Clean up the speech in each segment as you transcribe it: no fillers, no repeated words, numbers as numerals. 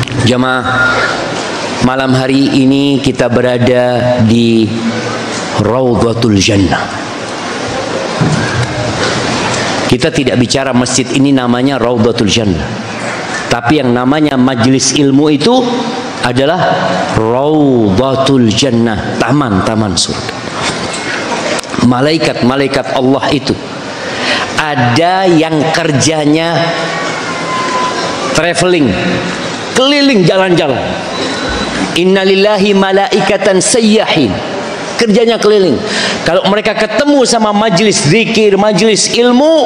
Jamaah, malam hari ini kita berada di Raudhatul Jannah. Kita tidak bicara masjid ini namanya Raudhatul Jannah, tapi yang namanya majelis ilmu itu adalah Raudhatul Jannah, taman-taman surga. Malaikat-malaikat Allah itu ada yang kerjanya traveling, keliling jalan-jalan. Innalillahi malaikatan sayyahin, kerjanya keliling. Kalau mereka ketemu sama majelis zikir, majelis ilmu,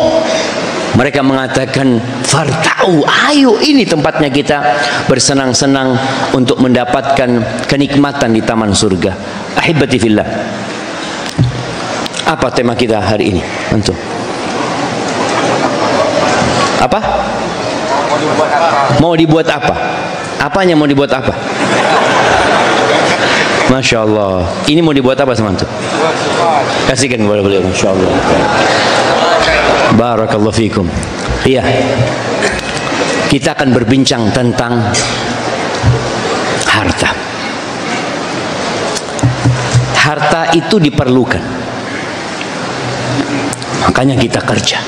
mereka mengatakan, farta'u, ayo ini tempatnya kita bersenang-senang untuk mendapatkan kenikmatan di taman surga. Ahibati fillah, apa tema kita hari ini? Antum? Apa? Mau dibuat apa? Apanya mau dibuat apa? Masya Allah. Ini mau dibuat apa sama antum? Kasihkan kepada beliau. Masya Allah. Barakallahu fikum. Iya, kita akan berbincang tentang harta. Harta itu diperlukan, makanya kita kerja.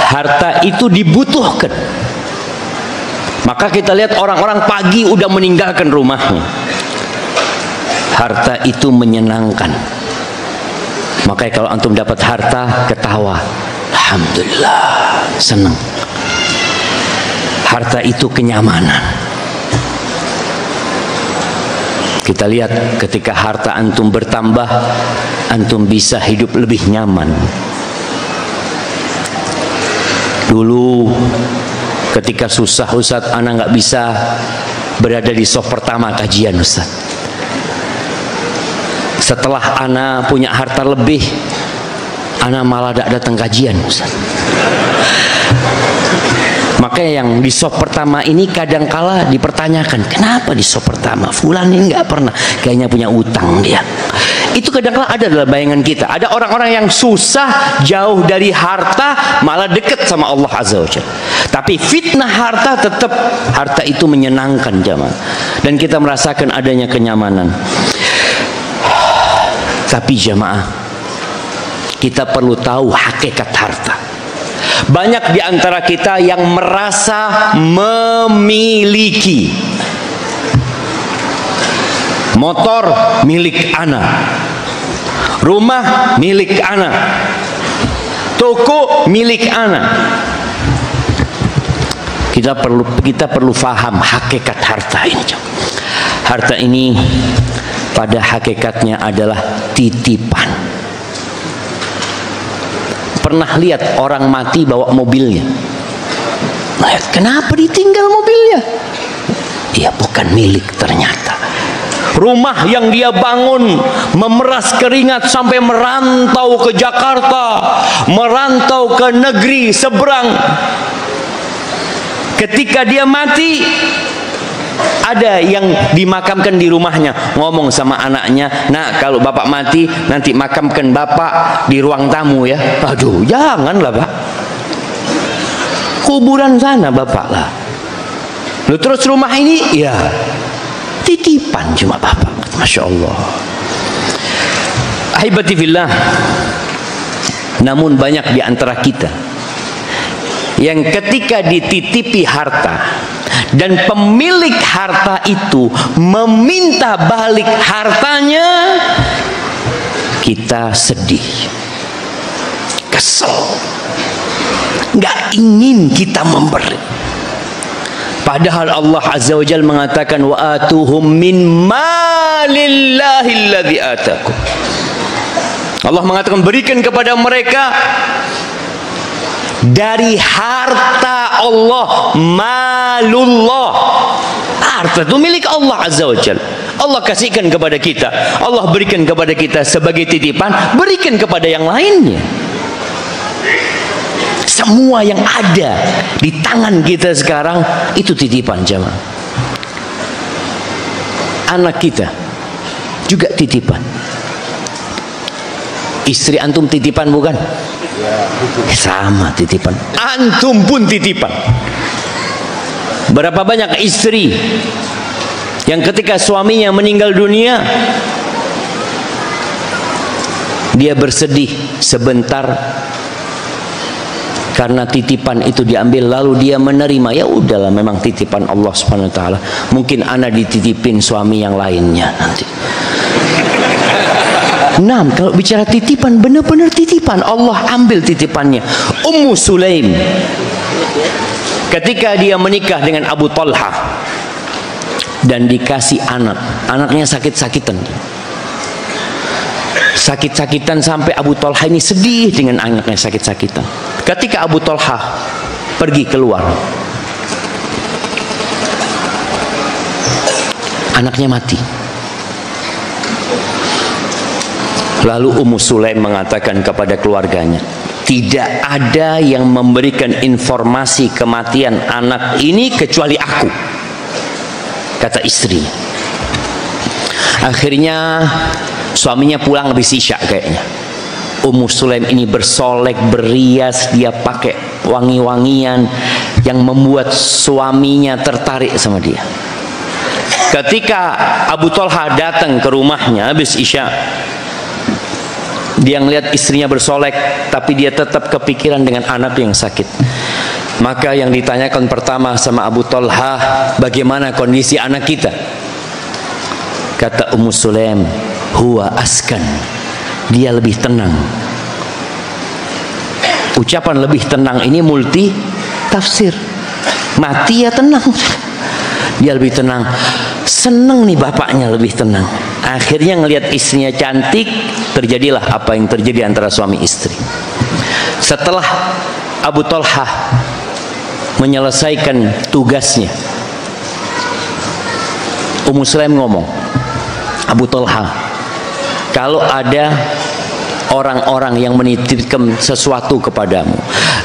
Harta itu dibutuhkan, maka kita lihat orang-orang pagi udah meninggalkan rumahnya. Harta itu menyenangkan, makanya kalau antum dapat harta ketawa, alhamdulillah, senang. Harta itu kenyamanan. Kita lihat ketika harta antum bertambah, antum bisa hidup lebih nyaman. Dulu ketika susah Ustaz, anak nggak bisa berada di soft pertama kajian Ustaz. Setelah anak punya harta lebih, anak malah tidak datang kajian Ustaz. Makanya yang di soft pertama ini kadangkala dipertanyakan, kenapa di soft pertama fulan ini nggak pernah, kayaknya punya utang dia. Itu kadang-kala ada dalam bayangan kita. Ada orang-orang yang susah, jauh dari harta, malah dekat sama Allah Azza wa Jalla. Tapi fitnah harta, tetap harta itu menyenangkan jamaah, dan kita merasakan adanya kenyamanan. Tapi jamaah, kita perlu tahu hakikat harta. Banyak di antara kita yang merasa memiliki motor milik anak, rumah milik anak, toko milik anak. Kita perlu faham hakikat harta ini. Harta ini pada hakikatnya adalah titipan. Pernah lihat orang mati bawa mobilnya? Kenapa ditinggal mobilnya? Dia bukan milik ternyata. Rumah yang dia bangun, memeras keringat sampai merantau ke Jakarta, merantau ke negeri seberang. Ketika dia mati, ada yang dimakamkan di rumahnya, ngomong sama anaknya, nak, kalau bapak mati nanti makamkan bapak di ruang tamu ya. Aduh, janganlah pak, kuburan sana bapak lah. Lalu terus rumah ini ya titipan cuma bapak. Masya Allah. Ahibati fillah, namun banyak di antara kita yang ketika dititipi harta dan pemilik harta itu meminta balik hartanya, kita sedih, kesel, nggak ingin kita memberi. Padahal Allah Azza wa Jalla mengatakan, wa atuhum min malillahi alladzi atakum. Allah mengatakan, berikan kepada mereka dari harta Allah, malullah. Harta itu milik Allah Azza wa Jalla. Allah kasihkan kepada kita, Allah berikan kepada kita sebagai titipan, berikan kepada yang lainnya. Semua yang ada di tangan kita sekarang itu titipan jamaah. Anak kita juga titipan. Istri antum titipan bukan? Sama titipan. Antum pun titipan. Berapa banyak istri yang ketika suaminya meninggal dunia, dia bersedih sebentar karena titipan itu diambil, lalu dia menerima, ya udahlah memang titipan Allah Subhanahu wa taala. Mungkin ana dititipin suami yang lainnya nanti. Nah, kalau bicara titipan, benar-benar titipan, Allah ambil titipannya. Ummu Sulaim ketika dia menikah dengan Abu Talha dan dikasih anak, anaknya sakit-sakitan. Sakit-sakitan sampai Abu Talha ini sedih dengan anaknya sakit-sakitan. Ketika Abu Talha pergi keluar, anaknya mati. Lalu Ummu Sulaim mengatakan kepada keluarganya, tidak ada yang memberikan informasi kematian anak ini kecuali aku, kata istrinya. Akhirnya suaminya pulang habis isya kayaknya. Ummu Sulaim ini bersolek, berias, dia pakai wangi-wangian yang membuat suaminya tertarik sama dia. Ketika Abu Talha datang ke rumahnya habis isya, dia ngelihat istrinya bersolek, tapi dia tetap kepikiran dengan anak yang sakit. Maka yang ditanyakan pertama sama Abu Talha, bagaimana kondisi anak kita? Kata Ummu Sulaim, huwa askan, dia lebih tenang. Ucapan lebih tenang ini multi tafsir. Mati ya tenang, dia lebih tenang. Seneng nih bapaknya lebih tenang. Akhirnya ngelihat istrinya cantik, terjadilah apa yang terjadi antara suami istri. Setelah Abu Talha menyelesaikan tugasnya, Ummu Sulaim ngomong, Abu Talha, kalau ada orang-orang yang menitipkan sesuatu kepadamu,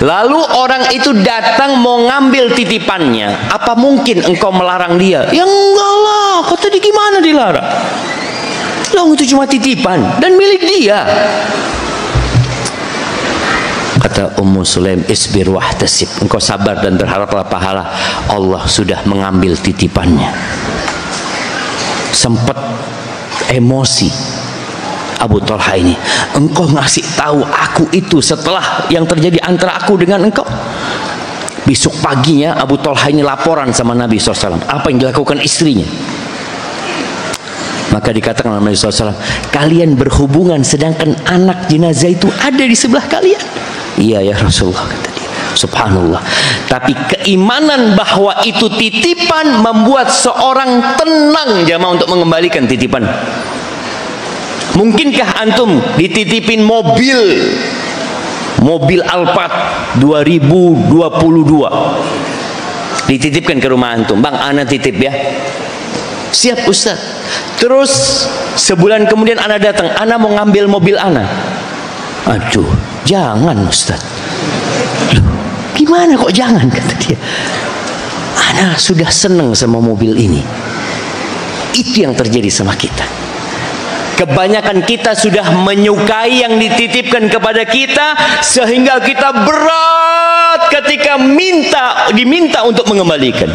lalu orang itu datang mau ngambil titipannya, apa mungkin engkau melarang dia? Ya enggak lah, kata dia, gimana dilarang? Loh, itu cuma titipan dan milik dia. Kata Ummu Sulaim, isbir wahtasib, engkau sabar dan berharaplah pahala, Allah sudah mengambil titipannya. Sempat emosi Abu Talha ini, engkau ngasih tahu aku itu setelah yang terjadi antara aku dengan engkau. Besok paginya Abu Talha ini laporan sama Nabi SAW apa yang dilakukan istrinya. Maka dikatakan oleh Nabi SAW, kalian berhubungan sedangkan anak jenazah itu ada di sebelah kalian. Iya ya Rasulullah, kata dia. Subhanallah. Tapi keimanan bahwa itu titipan membuat seorang tenang jamaah untuk mengembalikan titipan. Mungkinkah antum dititipin mobil Alphard 2022, dititipkan ke rumah antum, bang ana titip ya, siap Ustaz. Terus sebulan kemudian ana datang, ana mau ngambil mobil ana, aduh jangan Ustaz. Loh, gimana kok jangan, kata dia, ana sudah seneng sama mobil ini. Itu yang terjadi sama kita. Kebanyakan kita sudah menyukai yang dititipkan kepada kita, sehingga kita berat ketika diminta untuk mengembalikan.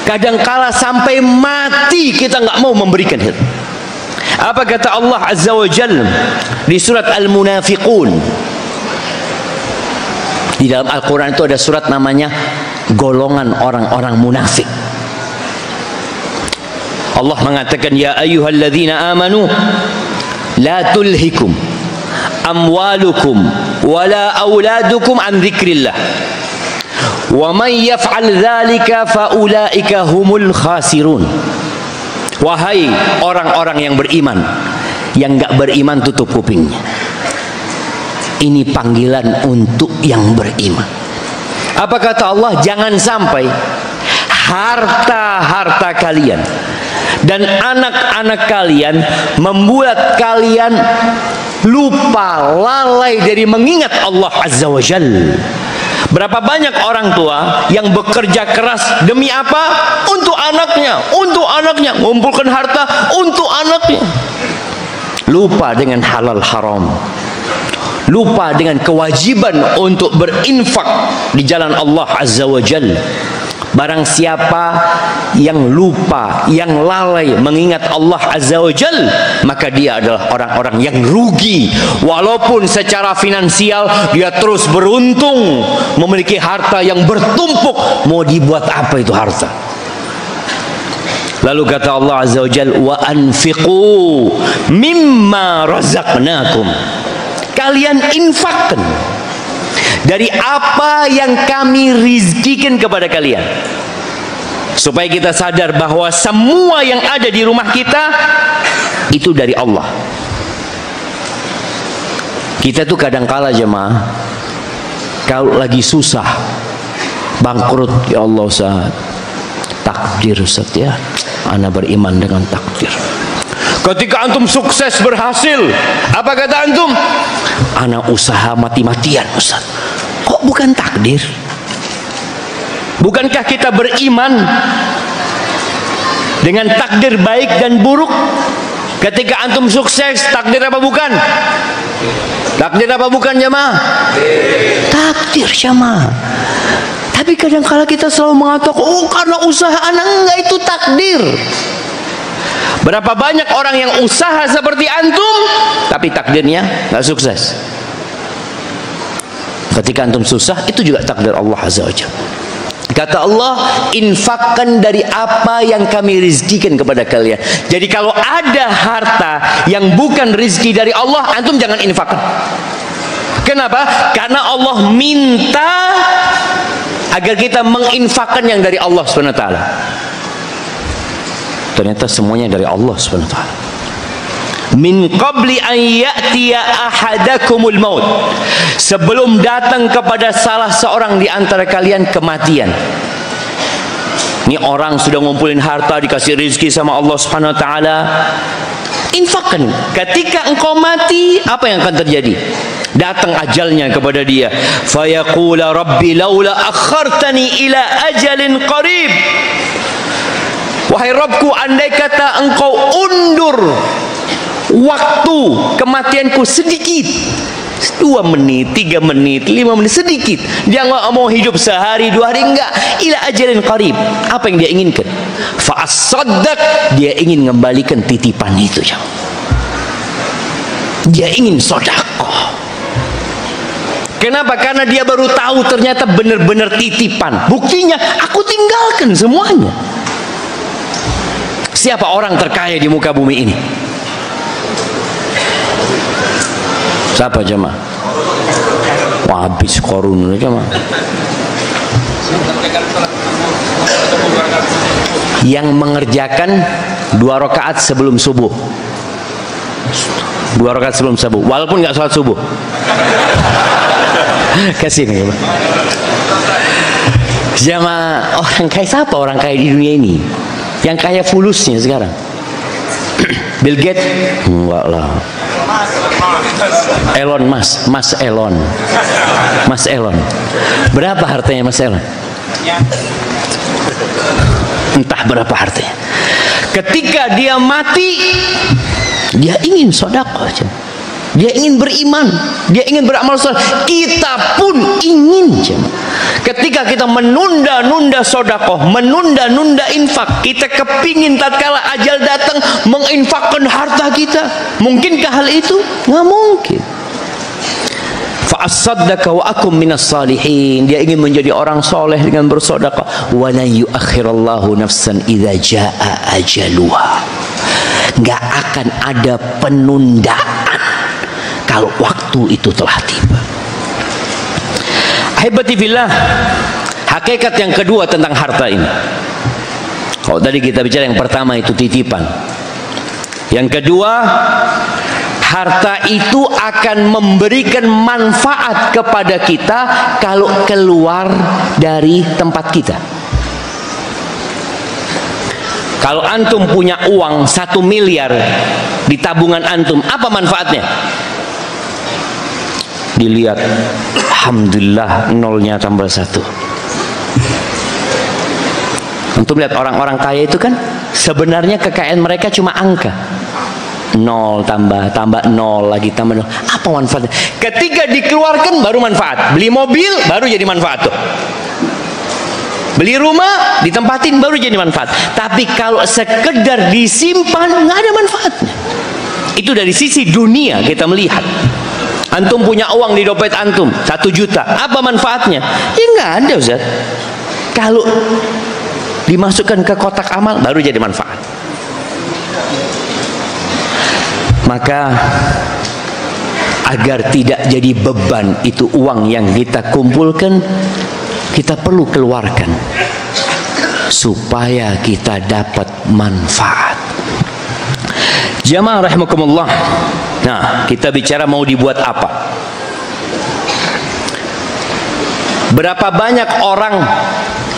Kadangkala sampai mati kita nggak mau memberikan itu. Apa kata Allah Azza wa Jalla di surat Al-Munafiqun? Di dalam Al-Quran itu ada surat namanya golongan orang-orang munafik. Allah mengatakan, ya ayyuhalladzina amanu la tulhikum amwalukum wala auladukum an dzikrillah wa man yaf'al dzalika faulaika humul khasirun. Wahai orang-orang yang beriman, yang enggak beriman tutup kupingnya. Ini panggilan untuk yang beriman. Apa kata Allah? Jangan sampai harta-harta kalian dan anak-anak kalian membuat kalian lupa, lalai dari mengingat Allah Azza wa Jalla. Berapa banyak orang tua yang bekerja keras demi apa? Untuk anaknya, mengumpulkan harta untuk anaknya. Lupa dengan halal haram, lupa dengan kewajiban untuk berinfak di jalan Allah Azza wa Jalla. Barang siapa yang lupa, yang lalai mengingat Allah Azza wa Jal, maka dia adalah orang-orang yang rugi. Walaupun secara finansial dia terus beruntung, memiliki harta yang bertumpuk, mau dibuat apa itu harta? Lalu kata Allah Azza wa Jal, wa anfiqu mimma razaqnakum. Kalian infakkan dari apa yang kami rizkikan kepada kalian. Supaya kita sadar bahwa semua yang ada di rumah kita itu dari Allah. Kita tuh kadang-kala jemaah, kalau lagi susah, bangkrut, ya Allah Ustaz, takdir Ustaz ya, ana beriman dengan takdir. Ketika antum sukses berhasil, apa kata antum? Ana usaha mati-matian Ustaz. Kok bukan takdir? Bukankah kita beriman dengan takdir baik dan buruk? Ketika antum sukses, takdir apa bukan? Takdir apa bukan jemaah? Takdir jemaah. Tapi kadang-kala kita selalu mengatakan, oh karena usaha anak, enggak, itu takdir. Berapa banyak orang yang usaha seperti antum, tapi takdirnya nggak sukses. Ketika antum susah, itu juga takdir Allah Azza wa Jalla. Kata Allah, infakkan dari apa yang kami rizkikan kepada kalian. Jadi kalau ada harta yang bukan rizki dari Allah, antum jangan infakkan. Kenapa? Karena Allah minta agar kita menginfakkan yang dari Allah SWT. Ternyata semuanya dari Allah SWT. Min qabli an ya'tiya ahadakumul maut. Sebelum datang kepada salah seorang di antara kalian kematian. Ini orang sudah ngumpulin harta, dikasih rezeki sama Allah Subhanahu wa taala. Infakkan. Ketika engkau mati, apa yang akan terjadi? Datang ajalnya kepada dia. Fayaqula rabbi laula akhartani ila ajalin qarib. Wahai Rabbku, andai kata engkau undur waktu kematianku sedikit, 2 menit, 3 menit, 5 menit, sedikit. Dia nggak mau hidup sehari 2 hari, enggak. Ila ajalin qarib. Apa yang dia inginkan? Fa'asaddaq. Dia ingin mengembalikan titipan itu. Dia ingin sedekah. Kenapa? Karena dia baru tahu ternyata benar-benar titipan. Buktinya aku tinggalkan semuanya. Siapa orang terkaya di muka bumi ini? Siapa jemaah? Wah, habis Qarun jemaah. Yang mengerjakan 2 rakaat sebelum subuh. 2 rakaat sebelum subuh, walaupun nggak sholat subuh. Kasih nih jemaah. Jemaah, orang kaya siapa orang kaya di dunia ini? Yang kaya fulusnya sekarang? Bill Gates? Enggak lah. Elon Musk, Mas Elon. Mas Elon. Berapa hartanya Mas Elon? Entah berapa hartanya. Ketika dia mati, dia ingin sedekah. Dia ingin beriman, dia ingin beramal saleh. Kita pun ingin. Ketika kita menunda-nunda sedekah, menunda-nunda infak, kita kepingin tatkala ajal datang menginfakkan harta kita. Mungkinkah hal itu? Nggak mungkin. Fa'asaddaqa wa akum minas salihin. Dia ingin menjadi orang soleh dengan bersedekah. Wa la yu'akhirallahu nafsan idza jaa ajaluha. Nggak akan ada penundaan kalau waktu itu telah tiba. Ahibati fillah, hakikat yang kedua tentang harta ini. Kalau tadi kita bicara yang pertama itu titipan. Yang kedua, harta itu akan memberikan manfaat kepada kita kalau keluar dari tempat kita. Kalau antum punya uang 1 miliar di tabungan antum, apa manfaatnya? Dilihat, alhamdulillah nolnya tambah 1. Untuk melihat orang-orang kaya itu kan sebenarnya kekayaan mereka cuma angka. 0 tambah 0 lagi tambah 0. Apa manfaatnya? Ketika dikeluarkan baru manfaat. Beli mobil baru jadi manfaat tuh. Beli rumah, ditempatin baru jadi manfaat. Tapi kalau sekedar disimpan, nggak ada manfaatnya. Itu dari sisi dunia kita melihat. Antum punya uang di dompet antum 1 juta, apa manfaatnya? Ya nggak ada, Ustaz. Kalau dimasukkan ke kotak amal baru jadi manfaat. Maka agar tidak jadi beban itu uang yang kita kumpulkan, kita perlu keluarkan supaya kita dapat manfaat. Jamaah rahimakumullah. Nah, kita bicara mau dibuat apa? Berapa banyak orang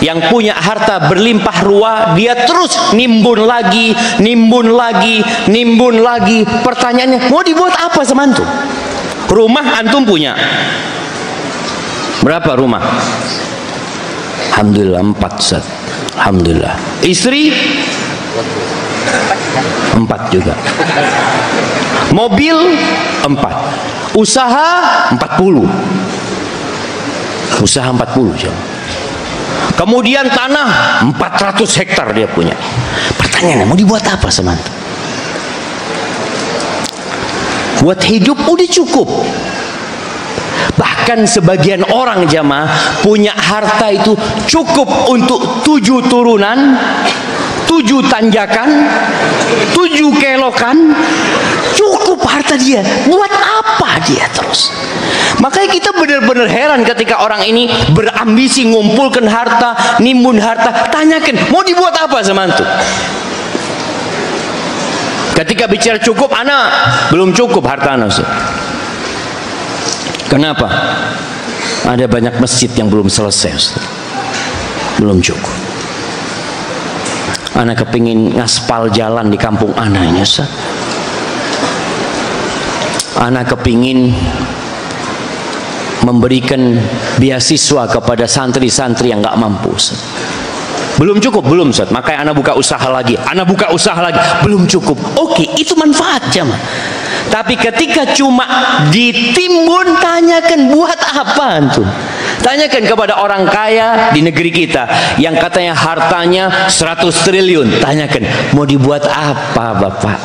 yang punya harta berlimpah ruah, dia terus nimbun lagi, nimbun lagi, nimbun lagi. Pertanyaannya, mau dibuat apa sama antum? Rumah antum punya berapa rumah? Alhamdulillah 4, Ustaz. Alhamdulillah. Istri 4 juga. Mobil 4. Usaha 40. Usaha 40 jam. Kemudian tanah 400 hektar dia punya. Pertanyaannya, mau dibuat apa sama antum? Buat hidup udah cukup. Bahkan sebagian orang jamaah punya harta itu cukup untuk 7 turunan, 7 tanjakan, 7 kelokan. Cukup harta dia. Buat apa dia terus? Makanya kita benar-benar heran ketika orang ini berambisi ngumpulkan harta, nimbun harta. Tanyakan, mau dibuat apa sama antum? Ketika bicara cukup, anak belum cukup harta anak. Kenapa? Ada banyak masjid yang belum selesai, Ustaz. Belum cukup. Anak kepingin ngaspal jalan di kampung anak ini, Ustaz. Anak kepingin memberikan beasiswa kepada santri-santri yang nggak mampu, Ustaz. Belum cukup, belum, Ustaz. Makanya anak buka usaha lagi, anak buka usaha lagi, belum cukup. Oke, itu manfaat jamaah. Tapi ketika cuma ditimbun, tanyakan buat apa antum? Tanyakan kepada orang kaya di negeri kita yang katanya hartanya 100 triliun. Tanyakan, mau dibuat apa Bapak?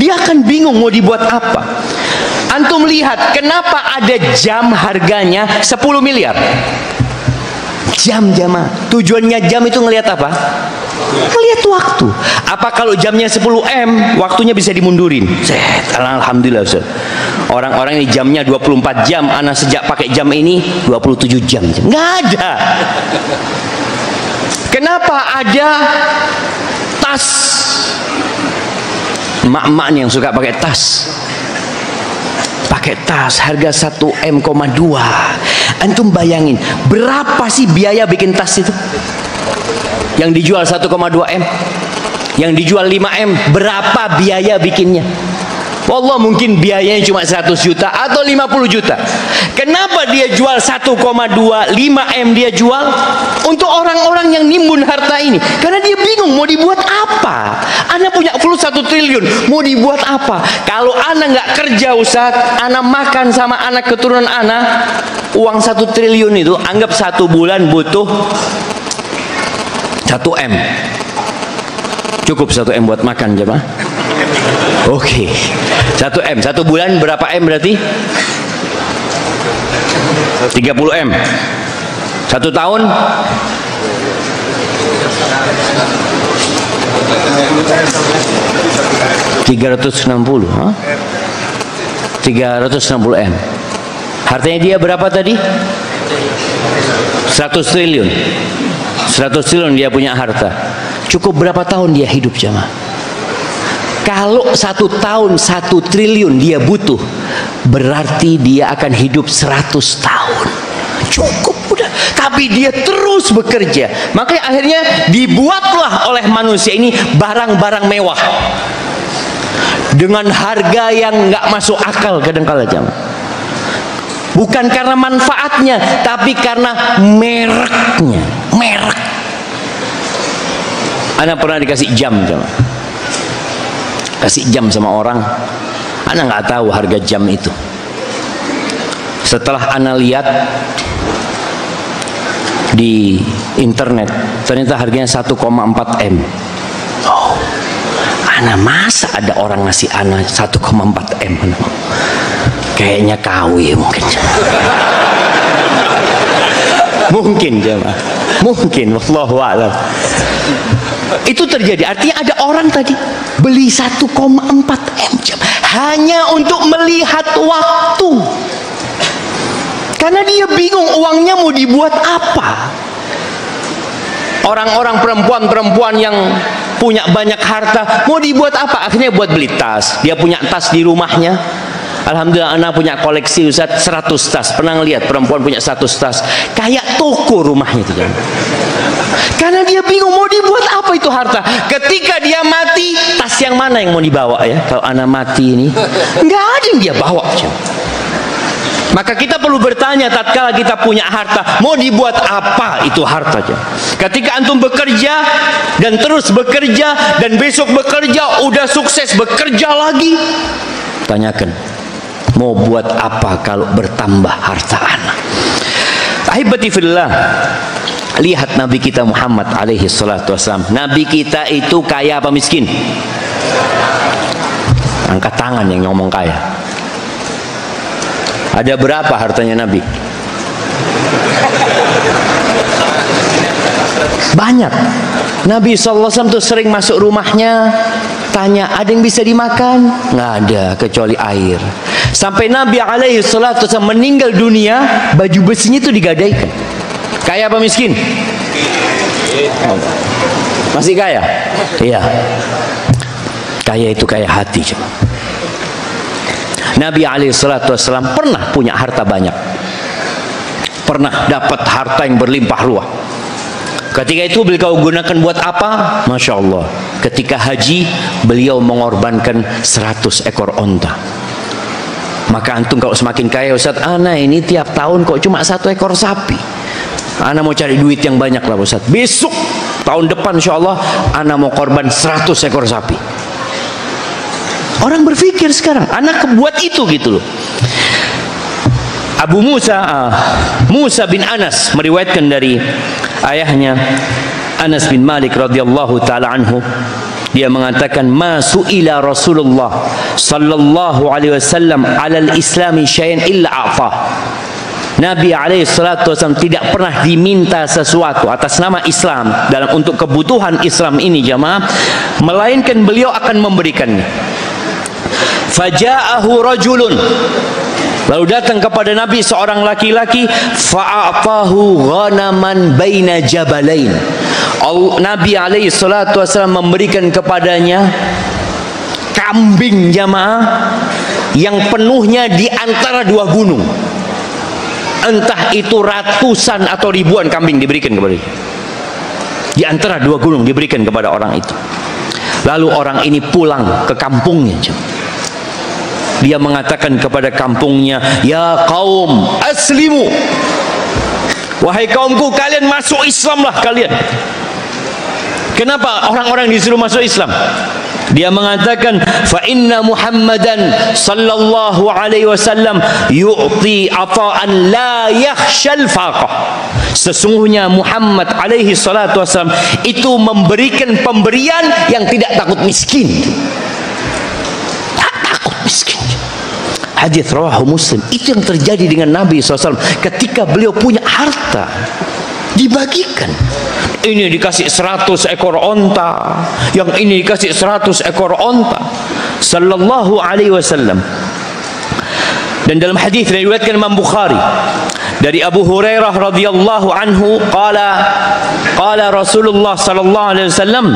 Dia akan bingung mau dibuat apa. Antum lihat, kenapa ada jam harganya 10 miliar? Jam jamaah. Tujuannya jam itu ngelihat apa? Ngelihat waktu. Apa kalau jamnya 10 M, waktunya bisa dimundurin? Alhamdulillah, Ustaz. Orang-orang ini jamnya 24 jam, anak sejak pakai jam ini 27 jam. Nggak ada. Kenapa ada tas? Mak-mak yang suka pakai tas. Pakai tas harga 1,2 M. Antum bayangin berapa sih biaya bikin tas itu? Yang dijual 1,2 M, yang dijual 5 M, berapa biaya bikinnya? Wallah, mungkin biayanya cuma 100 juta atau 50 juta. Kenapa dia jual 1,25 M dia jual? Untuk orang-orang yang nimbun harta ini. Karena dia bingung mau dibuat apa. Anak punya full 1 triliun, mau dibuat apa? Kalau anak nggak kerja, Ustaz, anak makan sama anak keturunan anak, uang 1 triliun itu anggap 1 bulan butuh 1 M. Cukup 1 M buat makan jemaah? Oke. 1 M, 1 bulan berapa M berarti? 30 M. 1 tahun? 360. 360 M. Hartanya dia berapa tadi? 100 triliun. 100 triliun dia punya harta. Cukup berapa tahun dia hidup jamaah? Kalau 1 tahun 1 triliun dia butuh, berarti dia akan hidup 100 tahun. Cukup udah. Tapi dia terus bekerja. Makanya akhirnya dibuatlah oleh manusia ini barang-barang mewah dengan harga yang nggak masuk akal kadang-kala jamaah. Bukan karena manfaatnya, tapi karena mereknya. Merek. Ana pernah dikasih jam jamaah. Kasih jam sama orang, ana nggak tahu harga jam itu. Setelah ana lihat di internet, ternyata harganya 1,4 M. Oh, ana masa ada orang ngasih ana 1,4 M? Kayaknya KW mungkin. Mungkin jemaah, mungkin, wallahu a'lam. Itu terjadi, artinya ada orang tadi beli 1,4 M hanya untuk melihat waktu, karena dia bingung uangnya mau dibuat apa. Orang-orang perempuan-perempuan yang punya banyak harta mau dibuat apa? Akhirnya buat beli tas. Dia punya tas di rumahnya. Alhamdulillah anak punya koleksi Ustaz 100 tas. Pernah ngelihat perempuan punya 100 tas? Kayak toko rumahnya itu kan. Karena dia bingung mau dibuat apa itu harta. Ketika dia mati, tas yang mana yang mau dibawa ya? Kalau anak mati ini, nggak ada yang dia bawa. Maka kita perlu bertanya tatkala kita punya harta, mau dibuat apa itu harta? Ketika antum bekerja dan terus bekerja dan besok bekerja, udah sukses bekerja lagi, tanyakan, mau buat apa kalau bertambah harta anak? Ahibati fillah, lihat Nabi kita Muhammad alaihi salatu wassalam. Nabi kita itu kaya apa miskin? Angkat tangan yang ngomong kaya. Ada berapa hartanya Nabi? Banyak. Nabi SAW tuh sering masuk rumahnya, tanya, ada yang bisa dimakan? Nggak ada, kecuali air. Sampai Nabi SAW meninggal dunia, baju besinya itu digadaikan. Kaya apa miskin? Masih kaya? Iya. Kaya itu kaya hati. Nabi SAW pernah punya harta banyak, pernah dapat harta yang berlimpah ruah. Ketika itu beliau gunakan buat apa? Masya Allah, ketika haji beliau mengorbankan 100 ekor onta. Maka antum kalau semakin kaya, Ustaz, ana ini tiap tahun kok cuma 1 ekor sapi. Ana mau cari duit yang banyak lah Ustaz. Besok tahun depan insya Allah ana mau korban 100 ekor sapi. Orang berpikir sekarang, anak buat itu gitu loh. Abu Musa bin Anas meriwayatkan dari ayahnya Anas bin Malik radhiyallahu taala anhu, dia mengatakan, ma su'ila Rasulullah sallallahu alaihi wasallam 'alal islami syai'an illa a'tah. Nabi alaihi salatu wasallam tidak pernah diminta sesuatu atas nama Islam dalam untuk kebutuhan Islam ini jamaah, melainkan beliau akan memberikannya. Faja'ahu rajulun, lalu datang kepada Nabi seorang laki-laki, fa'atahu ghanaman baina jabalain. Nabi alaihi salatu wasallam memberikan kepadanya kambing jamaah yang penuhnya di antara 2 gunung. Entah itu ratusan atau ribuan kambing diberikan kepada dia. Di antara 2 gunung diberikan kepada orang itu. Lalu orang ini pulang ke kampungnya. Dia mengatakan kepada kampungnya, ya kaum aslimu, wahai kaumku, kalian masuk Islamlah kalian. Kenapa orang-orang disuruh masuk Islam? Dia mengatakan, fa inna Muhammadan sallallahu alaihi wasallam yu'ti ata'an la yakhshal faqah. Sesungguhnya Muhammad alaihi salatu wasallam itu memberikan pemberian yang tidak takut miskin. Tak takut miskin. Hadis rawahu Muslim. Itu yang terjadi dengan Nabi SAW ketika beliau punya harta, dibagikan. Ini dikasih 100 ekor onta, yang ini dikasih 100 ekor onta, sallallahu alaihi wasallam. Dan dalam hadis riwayatkan Imam Bukhari dari Abu Hurairah radhiyallahu anhu, qala Rasulullah sallallahu alaihi wasallam,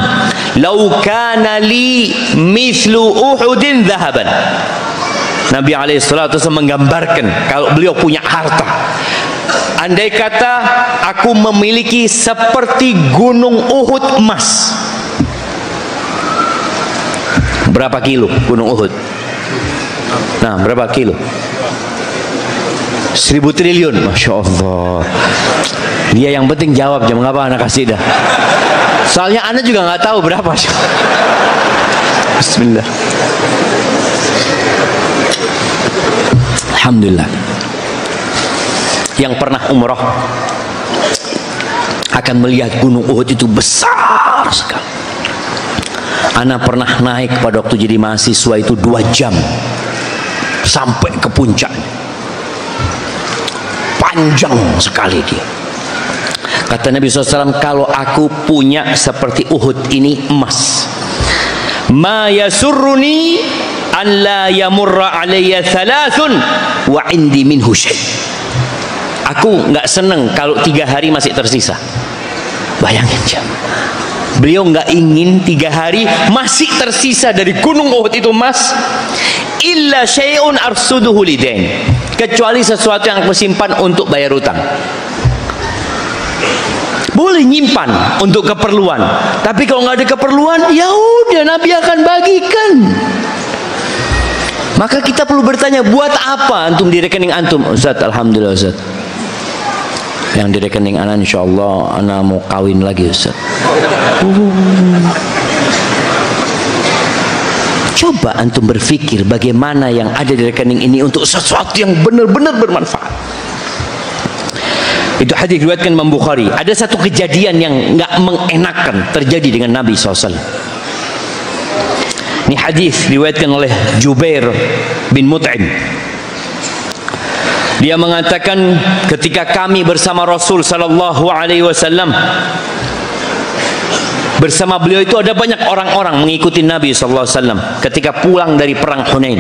"Lau kana li mithlu Uhudin dhahaban." Nabi alaihi salatu wasallam menggambarkan kalau beliau punya harta, andai kata aku memiliki seperti gunung Uhud emas. Berapa kilo gunung Uhud? Nah, berapa kilo? 1000 triliun. Masya Allah. Dia yang penting jawab, jangan apa anak kasih dah. Soalnya anak juga nggak tahu berapa. Bismillah. Alhamdulillah. Yang pernah umroh akan melihat gunung Uhud itu besar sekali. Ana pernah naik pada waktu jadi mahasiswa itu 2 jam sampai ke puncaknya. Panjang sekali dia. Kata Nabi SAW, kalau aku punya seperti Uhud ini emas, ma yasurruni an la yamurra alayya thalathun wa indi minhu syai'. Aku nggak seneng kalau 3 hari masih tersisa. Bayangin jam. Beliau nggak ingin 3 hari masih tersisa dari gunung Uhud itu emas. Illa syai'un arsuduhu lidain, kecuali sesuatu yang aku simpan untuk bayar utang. Boleh nyimpan untuk keperluan, tapi kalau nggak ada keperluan, ya udah Nabi akan bagikan. Maka kita perlu bertanya, buat apa antum di rekening antum? Ustaz, alhamdulillah Ustaz, yang di rekening ana insyaallah ana mau kawin lagi Ustaz. Coba antum berpikir bagaimana yang ada di rekening ini untuk sesuatu yang benar-benar bermanfaat. Itu hadis diriwayatkan Imam Bukhari. Ada satu kejadian yang nggak mengenakan terjadi dengan Nabi SAW. Ini hadis diriwayatkan oleh Jubair bin Mut'im. Dia mengatakan, ketika kami bersama Rasul sallallahu alaihi wasallam, bersama beliau itu ada banyak orang-orang mengikuti Nabi sallallahu alaihi wasallam ketika pulang dari perang Hunain.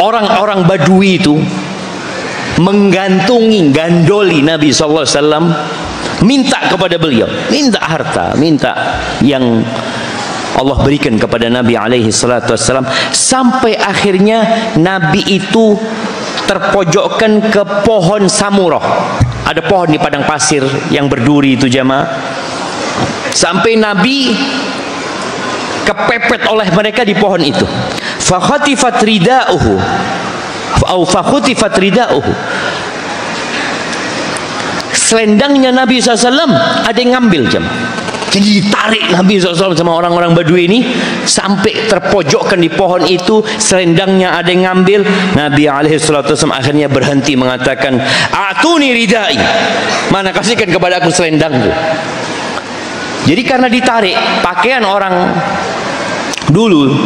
Orang-orang Badui itu gandoli Nabi sallallahu alaihi wasallam, minta kepada beliau, minta harta, minta yang Allah berikan kepada Nabi alaihi salatu wasallam, sampai akhirnya Nabi itu terpojokkan ke pohon samurah. Ada pohon di padang pasir yang berduri itu jamaah. Sampai Nabi kepepet oleh mereka di pohon itu. Fa khatifat rida'uhu au fa khutifat rida'uhu. Selendangnya Nabi SAW ada yang ngambil jamaah. Jadi ditarik Nabi SAW sama orang-orang Badui ini sampai terpojokkan di pohon itu, selendangnya ada yang ngambil. Nabi SAW akhirnya berhenti mengatakan, "Atuni ridai." Mana, kasihkan kepada aku selendangku. Jadi karena ditarik pakaian orang dulu,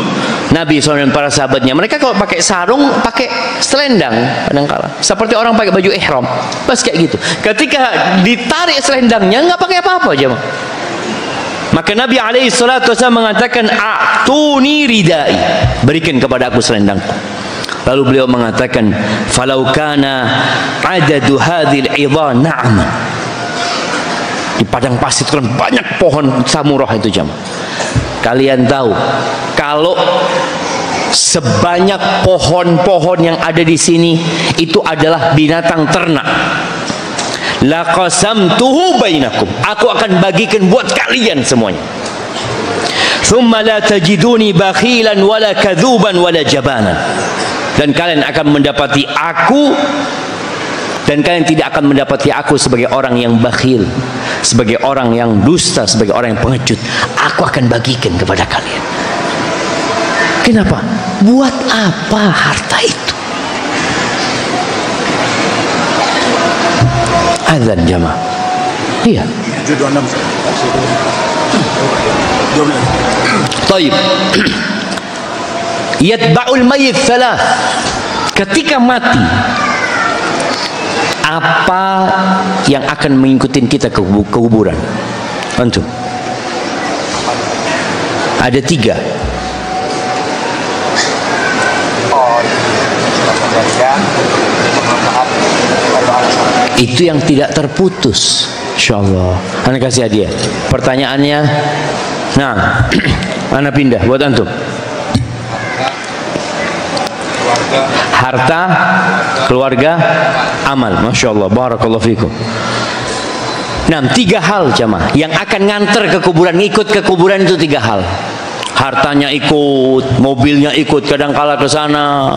Nabi SAW dan para sahabatnya, mereka kalau pakai sarung pakai selendang kadang-kala, seperti orang pakai baju ihram, pas kayak gitu. Ketika ditarik selendangnya nggak pakai apa-apa jemaah. Maka Nabi alaihi salatu wasallam mengatakan, "A'tuni ridai." Berikan kepada aku selendangku. Lalu beliau mengatakan, "Falau kana adadu hadhil idha na'man." Di padang pasir kan banyak pohon samurah itu jamaah. Kalian tahu, kalau sebanyak pohon-pohon yang ada di sini itu adalah binatang ternak, la qasamtuhu bainakum, aku akan bagikan buat kalian semuanya. Thumma la tajiduni bakhilan wala kadzuban wala jabanan, dan kalian akan mendapati aku, dan kalian tidak akan mendapati aku sebagai orang yang bakhil, sebagai orang yang dusta, sebagai orang yang pengecut. Aku akan bagikan kepada kalian. Kenapa? Buat apa harta itu? Azan jamaah. Iya. Taib. Yatba'ul mayyit salah. Ketika mati, apa yang akan mengikuti kita ke kuburan? Antum. Ada 3. Itu yang tidak terputus, insyaallah. Ana kasih hadiah. Pertanyaannya, nah, ana pindah buat antum. Harta, keluarga, amal. Masya Allah, barakallahu fikum. Nah, 3 hal jamaah yang akan nganter ke kuburan, ngikut ke kuburan itu 3 hal. Hartanya ikut, mobilnya ikut kadang-kala ke sana.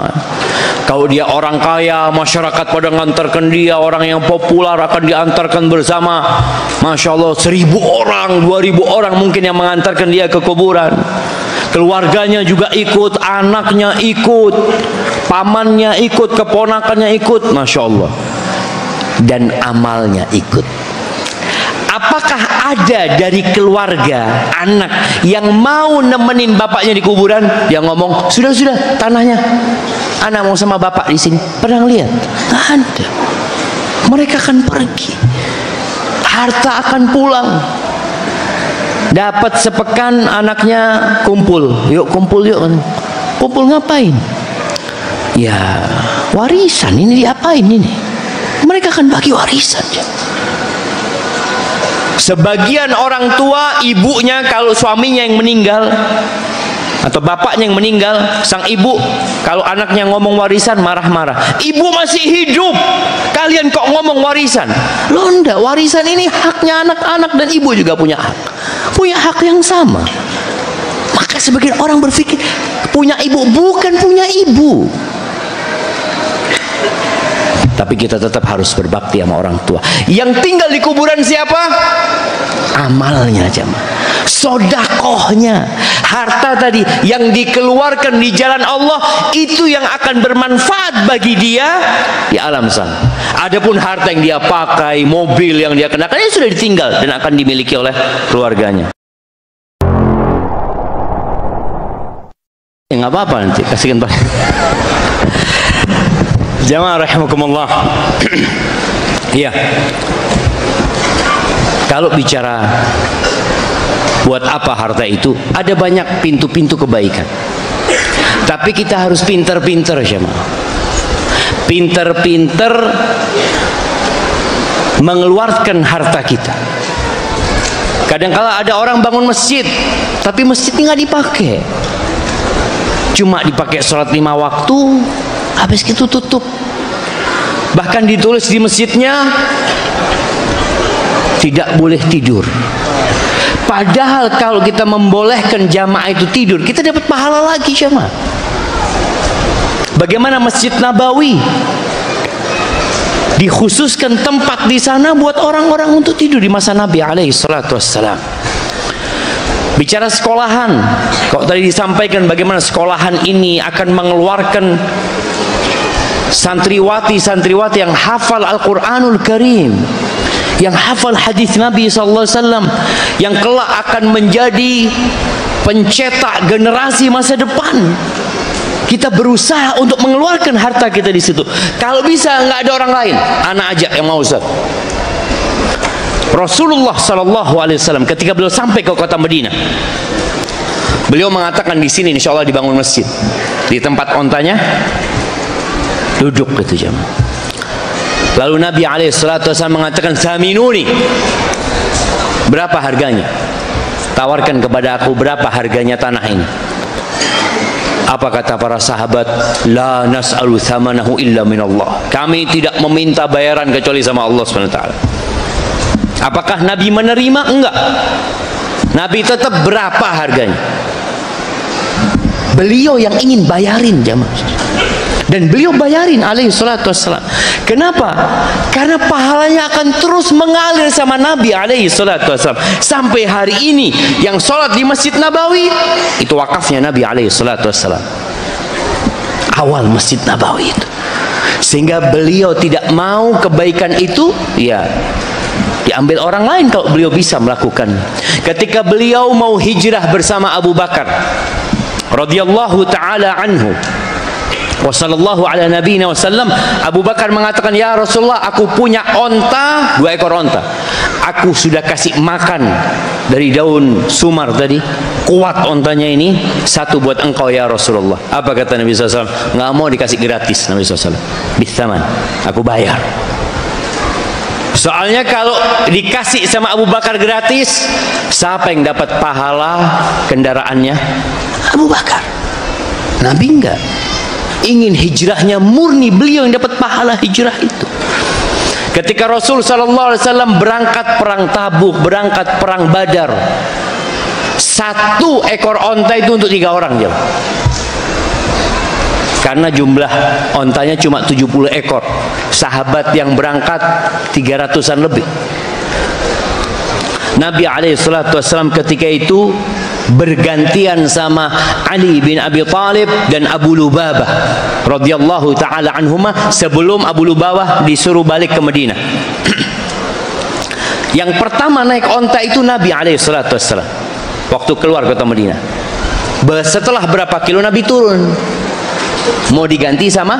Kalau dia orang kaya, masyarakat pada ngantarkan dia. Orang yang populer akan diantarkan bersama. Masya Allah, 1000 orang, 2000 orang mungkin yang mengantarkan dia ke kuburan. Keluarganya juga ikut, anaknya ikut, pamannya ikut, keponakannya ikut. Masya Allah. dan amalnya ikut. Apakah ada dari keluarga anak yang mau nemenin bapaknya di kuburan? Dia ngomong, sudah tanahnya, anak mau sama bapak di sini. Pernah lihat? Nggak ada. Mereka akan pergi, harta akan pulang. Dapat sepekan anaknya kumpul, yuk kumpul yuk. Kumpul ngapain? Ya warisan, ini diapain ini? Mereka akan bagi warisan. Sebagian orang tua, ibunya kalau suaminya yang meninggal atau bapaknya yang meninggal, sang ibu kalau anaknya ngomong warisan marah-marah. Ibu masih hidup, kalian kok ngomong warisan? Loh enggak, warisan ini haknya anak-anak dan ibu juga punya hak yang sama. Maka sebagian orang berpikir punya ibu, bukan punya ibu. Tapi kita tetap harus berbakti sama orang tua. Yang tinggal di kuburan siapa? Amalnya jemaah, sodakohnya, harta tadi yang dikeluarkan di jalan Allah, itu yang akan bermanfaat bagi dia di alam sana. Adapun harta yang dia pakai, mobil yang dia kenakan, ini sudah ditinggal dan akan dimiliki oleh keluarganya. Ya nggak apa-apa, nanti kasihkan Pak. Jamaah rahimakumullah. Iya. Kalau bicara buat apa harta itu, ada banyak pintu-pintu kebaikan. Tapi kita harus pinter-pinter jamaah. Pinter-pinter mengeluarkan harta kita. Kadang-kala ada orang bangun masjid, tapi masjidnya nggak dipakai. Cuma dipakai sholat 5 waktu, habis itu tutup. Bahkan ditulis di masjidnya tidak boleh tidur. Padahal kalau kita membolehkan jamaah itu tidur, kita dapat pahala lagi jamaah. Bagaimana Masjid Nabawi dikhususkan tempat di sana buat orang-orang untuk tidur di masa Nabi alaihi salatu wassalam. Bicara sekolahan, kok tadi disampaikan bagaimana sekolahan ini akan mengeluarkan santriwati yang hafal Al-Quranul Karim, yang hafal hadis Nabi SAW, yang kelak akan menjadi pencetak generasi masa depan. Kita berusaha untuk mengeluarkan harta kita di situ. Kalau bisa nggak ada orang lain, anak aja yang mau Ustaz. Rasulullah SAW ketika beliau sampai ke kota Madinah, beliau mengatakan di sini insya Allah dibangun masjid di tempat ontanya, duduk gitu jam. Lalu Nabi SAW mengatakan, "Saminuni." Berapa harganya? Tawarkan kepada aku berapa harganya tanah ini. Apa kata para sahabat? La nas'alu thamanahu illa minallah. Kami tidak meminta bayaran kecuali sama Allah SWT. Apakah Nabi menerima? Enggak. Nabi tetap berapa harganya. Beliau yang ingin bayarin jamaah. Dan beliau bayarin alaihi salatu wassalam. Kenapa? Karena pahalanya akan terus mengalir sama Nabi alaihi salatu wassalam. Sampai hari ini yang sholat di Masjid Nabawi itu wakafnya Nabi alaihi salatu wassalam. Awal Masjid Nabawi itu. Sehingga beliau tidak mau kebaikan itu ya diambil orang lain kalau beliau bisa melakukan. Ketika beliau mau hijrah bersama Abu Bakar radhiyallahu taala anhu wa sallallahu ala nabiyina wasallam, Abu Bakar mengatakan, "Ya Rasulullah, aku punya onta, 2 ekor onta. Aku sudah kasih makan dari daun sumar tadi. Kuat ontanya ini, 1 buat engkau ya Rasulullah." Apa kata Nabi SAW? Nggak mau dikasih gratis Nabi SAW. Bithaman, aku bayar. Soalnya kalau dikasih sama Abu Bakar gratis, siapa yang dapat pahala kendaraannya? Abu Bakar. Nabi enggak. Ingin hijrahnya murni, beliau yang dapat pahala hijrah itu. Ketika Rasul SAW berangkat perang Tabuk, berangkat perang Badar, 1 ekor onta itu untuk 3 orang jam. Karena jumlah ontanya cuma 70 ekor. Sahabat yang berangkat 300-an lebih. Nabi alaihi salatu wassalam ketika itu bergantian sama Ali bin Abi Thalib dan Abu Lubabah radhiyallahu taala anhuma sebelum Abu Lubabah disuruh balik ke Madinah. Yang pertama naik onta itu Nabi alaihi salatu wassalam waktu keluar kota Madinah. Setelah berapa kilo Nabi turun, mau diganti sama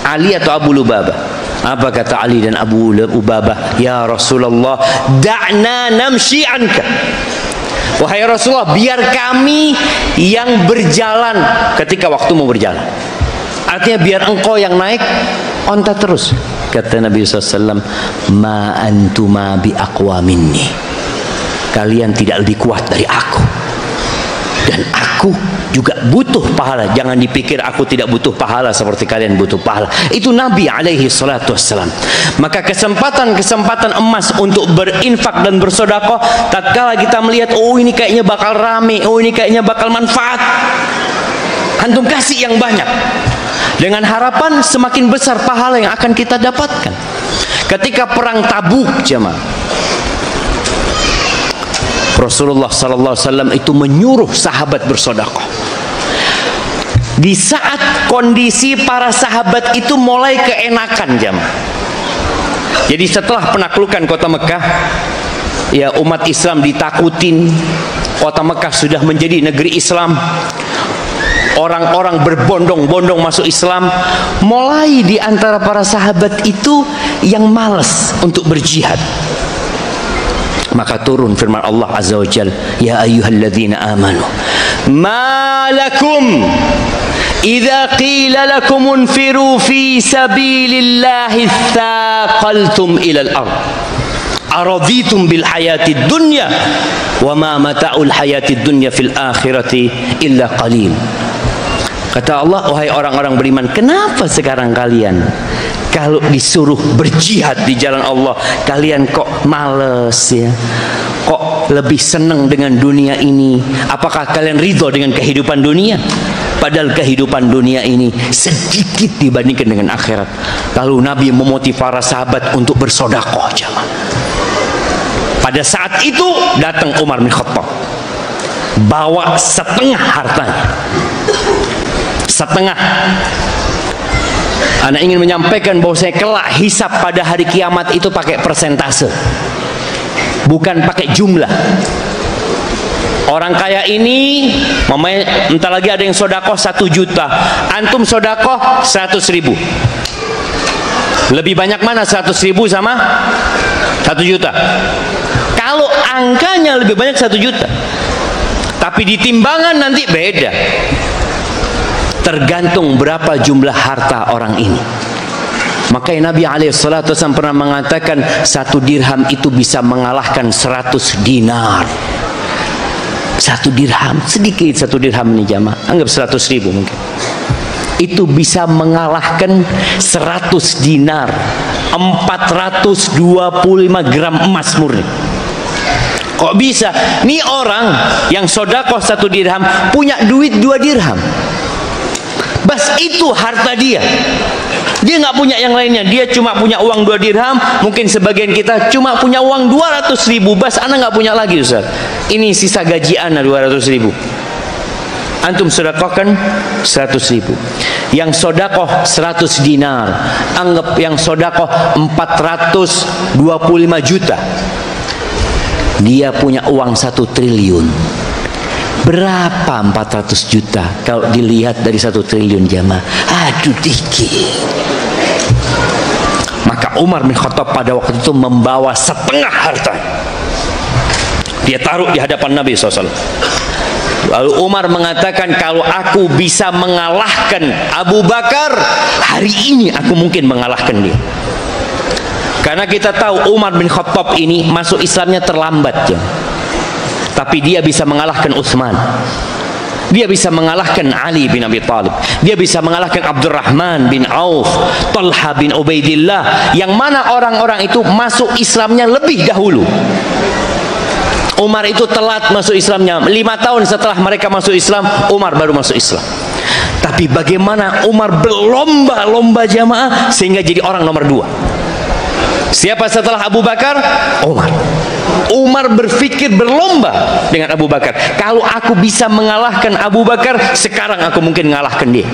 Ali atau Abu Lubabah. Apa kata Ali dan Abu Lubabah? Ya Rasulullah, da'na namshi anka. Wahai Rasulullah, biar kami yang berjalan ketika waktu mau berjalan. Artinya biar engkau yang naik onta terus. Kata Nabi SAW, ma antuma bi aqwa minni. Kalian tidak lebih kuat dari aku. Dan aku juga butuh pahala. Jangan dipikir aku tidak butuh pahala seperti kalian butuh pahala. Itu Nabi alaihi salatu wassalam. Maka kesempatan emas untuk berinfak dan bersedekah, tatkala kita melihat, oh ini kayaknya bakal rame, oh ini kayaknya bakal manfaat, antum kasih yang banyak, dengan harapan semakin besar pahala yang akan kita dapatkan. Ketika perang Tabuk, jemaah, Rasulullah sallallahu alaihi wasallam itu menyuruh sahabat bersedekah. Di saat kondisi para sahabat itu mulai keenakan, jemaah. Jadi setelah penaklukan kota Mekah, ya umat Islam ditakutin, kota Mekah sudah menjadi negeri Islam. Orang-orang berbondong-bondong masuk Islam. Mulai di antara para sahabat itu yang malas untuk berjihad. Maka turun firman Allah Azza wa Jalla, ya ayyuhalladzina amanu ma lakum idza qila lakum unfiru fi sabilillahi thaqaltum ila al-ard araditum bil hayatid dunya wa ma mata'ul hayatid dunya fil akhirati illa qalil. Kata Allah, wahai orang-orang beriman, kenapa sekarang kalian kalau disuruh berjihad di jalan Allah, kalian kok males ya? Kok lebih senang dengan dunia ini? Apakah kalian ridho dengan kehidupan dunia? Padahal kehidupan dunia ini sedikit dibandingkan dengan akhirat. Lalu Nabi memotivasi para sahabat untuk bersedekah, jemaah. Pada saat itu datang Umar bin Khattab, bawa setengah hartanya. Setengah. Anak ingin menyampaikan bahwa saya kelak hisab pada hari kiamat itu pakai persentase, bukan pakai jumlah. Orang kaya ini, mamanya, entah lagi ada yang sodakoh 1 juta, antum sodakoh 100.000. Lebih banyak mana 100.000 sama 1 juta? Kalau angkanya lebih banyak 1 juta, tapi di timbangan nanti beda. Tergantung berapa jumlah harta orang ini. Makanya Nabi alaihissalatu wasallam pernah mengatakan 1 dirham itu bisa mengalahkan 100 dinar. 1 dirham, sedikit 1 dirham ini jamaah, anggap 100.000 mungkin. Itu bisa mengalahkan 100 dinar, 425 gram emas murni. Kok bisa? Nih orang yang sodakoh 1 dirham punya duit 2 dirham. Bas itu harta dia. Dia nggak punya yang lainnya. Dia cuma punya uang 2 dirham. Mungkin sebagian kita cuma punya uang 200.000. Bas ana nggak punya lagi, Ustaz. Ini sisa gaji ana 200.000. Antum sedekahkan 100.000. Yang sodakoh 100 dinar. Anggap yang sodakoh 425 juta. Dia punya uang 1 triliun. Berapa 400 juta kalau dilihat dari 1 triliun jamaah? Aduh dikit. Maka Umar bin Khattab pada waktu itu membawa setengah harta. Dia taruh di hadapan Nabi SAW. Lalu Umar mengatakan, kalau aku bisa mengalahkan Abu Bakar, hari ini aku mungkin mengalahkan dia. Karena kita tahu Umar bin Khattab ini masuk Islamnya terlambat ya. Tapi dia bisa mengalahkan Utsman. Dia bisa mengalahkan Ali bin Abi Thalib. Dia bisa mengalahkan Abdurrahman bin Auf, Talha bin Ubaidillah, yang mana orang-orang itu masuk Islamnya lebih dahulu. Umar itu telat masuk Islamnya, 5 tahun setelah mereka masuk Islam, Umar baru masuk Islam. Tapi bagaimana Umar berlomba-lomba jamaah sehingga jadi orang nomor 2. Siapa setelah Abu Bakar? Umar. Umar berpikir berlomba dengan Abu Bakar. Kalau aku bisa mengalahkan Abu Bakar, sekarang aku mungkin mengalahkan dia.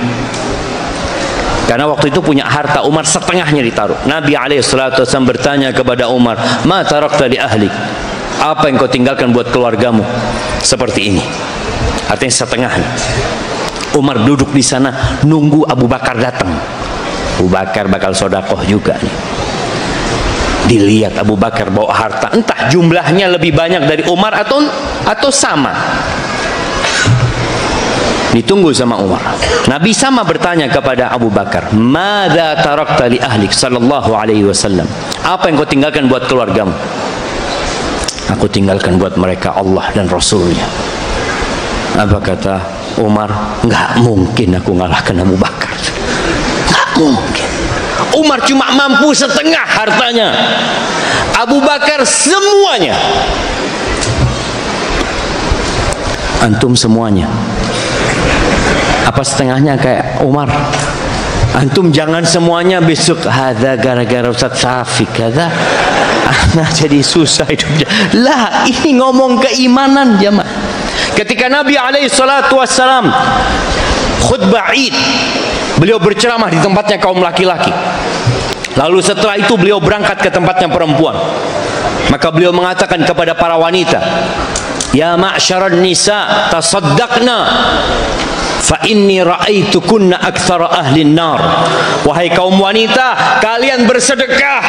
Karena waktu itu punya harta Umar setengahnya ditaruh. Nabi SAW bertanya kepada Umar, "Ma tarakta li ahlik?" Apa yang kau tinggalkan buat keluargamu? Seperti ini. Artinya setengahnya. Umar duduk di sana nunggu Abu Bakar datang. Abu Bakar bakal sodakoh juga nih. Dilihat Abu Bakar bawa harta, entah jumlahnya lebih banyak dari Umar atau sama. Ditunggu sama Umar. Nabi sama bertanya kepada Abu Bakar, "Madza tarakta li ahlik sallallahu alaihi wasallam?" Apa yang kau tinggalkan buat keluargamu? Aku tinggalkan buat mereka Allah dan Rasulnya. Apa kata Umar? Nggak mungkin aku ngalahkan Abu Bakar. Nggak mungkin. Umar cuma mampu setengah hartanya, Abu Bakar semuanya. Antum semuanya. Apa setengahnya kayak Umar? Antum jangan semuanya besok hadza gara-gara Ustaz Syafiq hadza anak jadi susah hidupnya. Lah, ini ngomong keimanan jemaah. Ketika Nabi alaihi salatu wassalam khutbah Id, beliau berceramah di tempatnya kaum laki-laki. Lalu setelah itu beliau berangkat ke tempatnya perempuan. Maka beliau mengatakan kepada para wanita, "Ya ma'syaran nisa, tasaddaqna fa inni ra'aitukunna aktsara ahlin nar." Wahai kaum wanita, kalian bersedekah.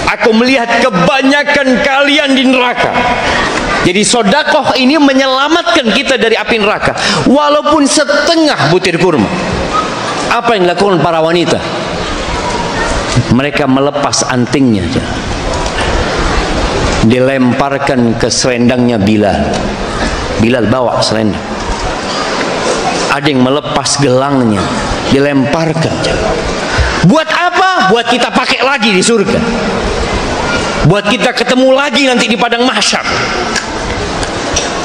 Aku melihat kebanyakan kalian di neraka. Jadi sodakoh ini menyelamatkan kita dari api neraka, walaupun setengah butir kurma. Apa yang dilakukan para wanita? Mereka melepas antingnya, dilemparkan ke selendangnya Bilal. Bilal bawa selendang. Ada yang melepas gelangnya, dilemparkan. Buat apa? Buat kita pakai lagi di surga. Buat kita ketemu lagi nanti di padang mahsyar.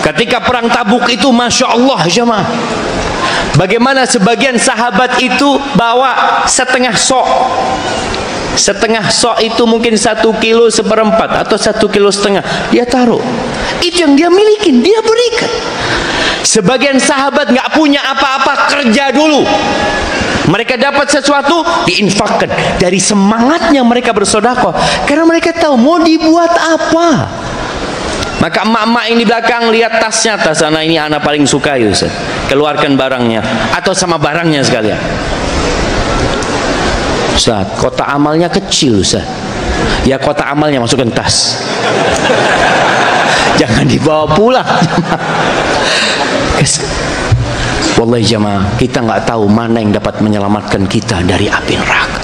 Ketika perang Tabuk itu, Masya Allah jemaah, bagaimana sebagian sahabat itu bawa setengah sok. Setengah sok itu mungkin 1 kilo seperempat atau 1,5 kilo. Dia taruh. Itu yang dia miliki, dia berikan. Sebagian sahabat nggak punya apa-apa, kerja dulu. Mereka dapat sesuatu, diinfakkan. Dari semangatnya mereka bersedekah, karena mereka tahu mau dibuat apa. Maka emak-emak ini belakang lihat tasnya, tas anak ini anak paling suka, Ustaz. Keluarkan barangnya atau sama barangnya sekalian. Ustaz, kotak amalnya kecil, Ustaz. Ya kotak amalnya masukkan tas. Jangan dibawa pulang. Wallahi jamaah, kita nggak tahu mana yang dapat menyelamatkan kita dari api neraka.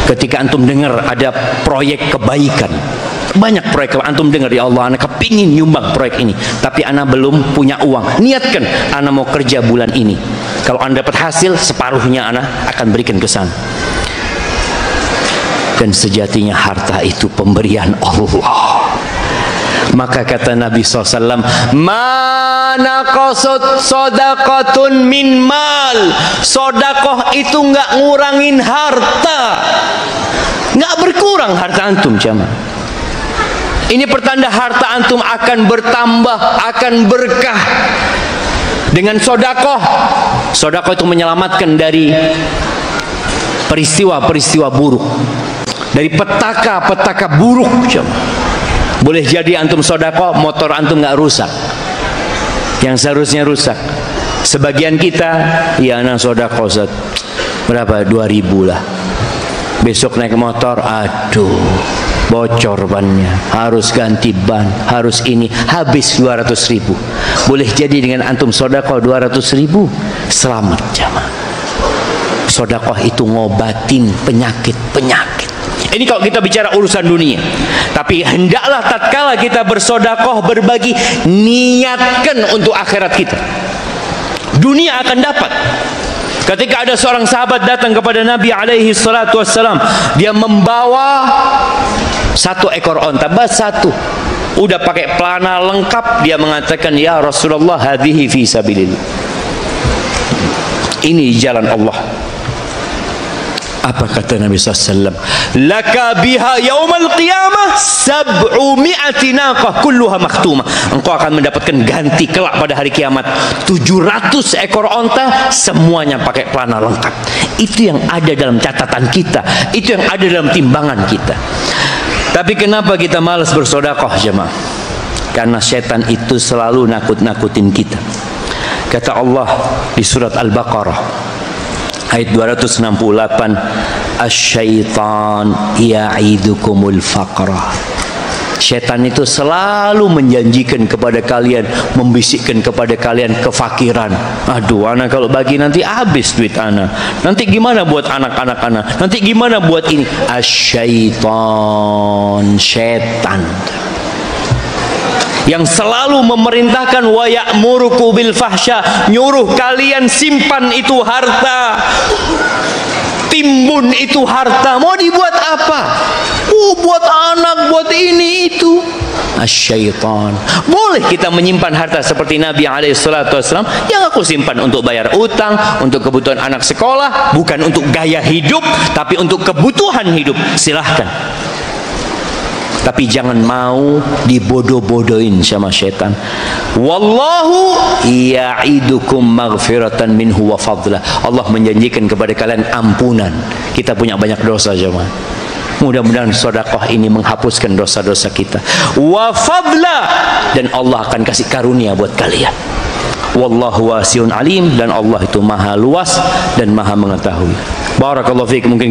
Ketika antum dengar ada proyek kebaikan, banyak proyek antum dengar, ya Allah, anak kepingin nyumbang proyek ini, tapi anak belum punya uang. Niatkan, anak mau kerja bulan ini. Kalau anda dapat hasil, separuhnya anak akan berikan ke sana. Dan sejatinya harta itu pemberian Allah. Maka kata Nabi SAW, "Mana qasad sodakotun min mal." Sodakoh itu nggak ngurangin harta, nggak berkurang harta antum jamaah. Ini pertanda harta antum akan bertambah, akan berkah. Dengan sodakoh, sodakoh itu menyelamatkan dari peristiwa-peristiwa buruk, dari petaka-petaka buruk jamaah. Boleh jadi antum sodako, motor antum nggak rusak, yang seharusnya rusak. Sebagian kita, ya anak sodako, berapa? 2.000 lah. Besok naik motor, aduh, bocor bannya, harus ganti ban, harus ini, habis 200.000. Boleh jadi dengan antum sodako 200.000, selamat jamaah. Sodakoh itu ngobatin penyakit-penyakit. Ini kalau kita bicara urusan dunia. Tapi hendaklah tatkala kita bersodakoh, berbagi, niatkan untuk akhirat kita. Dunia akan dapat. Ketika ada seorang sahabat datang kepada Nabi alaihi salatu wassalam, dia membawa 1 ekor onta, satu, udah pakai pelana lengkap. Dia mengatakan, "Ya Rasulullah, hadhihi fi sabilillah." Ini jalan Allah. Apa kata Nabi SAW? "Laka biha yaumal qiyamah sab'umi'ati naqah kulluha maktumah. Engkau akan mendapatkan ganti kelak pada hari kiamat 700 ekor onta, semuanya pakai pelana lengkap. Itu yang ada dalam catatan kita, itu yang ada dalam timbangan kita. Tapi kenapa kita malas bersedekah, jemaah? Karena setan itu selalu nakut-nakutin kita. Kata Allah di surat Al-Baqarah ayat 268, asy-syaitan ya'idukumul faqra. Setan itu selalu menjanjikan kepada kalian, membisikkan kepada kalian kefakiran. Aduh, anak kalau bagi nanti habis duit anak. Nanti gimana buat anak-anak anak? Nanti gimana buat ini? Asy-syaitan, setan yang selalu memerintahkan wa ya'muruku bil fahsya, nyuruh kalian simpan itu harta, timbun itu harta. Mau dibuat apa? Buat anak, buat ini itu. Asy-syaitan. Boleh kita menyimpan harta seperti Nabi SAW, yang aku simpan untuk bayar utang, untuk kebutuhan anak sekolah, bukan untuk gaya hidup, tapi untuk kebutuhan hidup. Silahkan. Tapi jangan mau dibodoh-bodohin sama setan. Wallahu ya'idukum maghfiratan minhu wa fadla. Allah menjanjikan kepada kalian ampunan. Kita punya banyak dosa, jemaah. Mudah-mudahan sedekah ini menghapuskan dosa-dosa kita. Wa fadla, dan Allah akan kasih karunia buat kalian. Wallahu wasi'un alim, dan Allah itu maha luas dan maha mengetahui. Barakallahu fiikum. Mungkin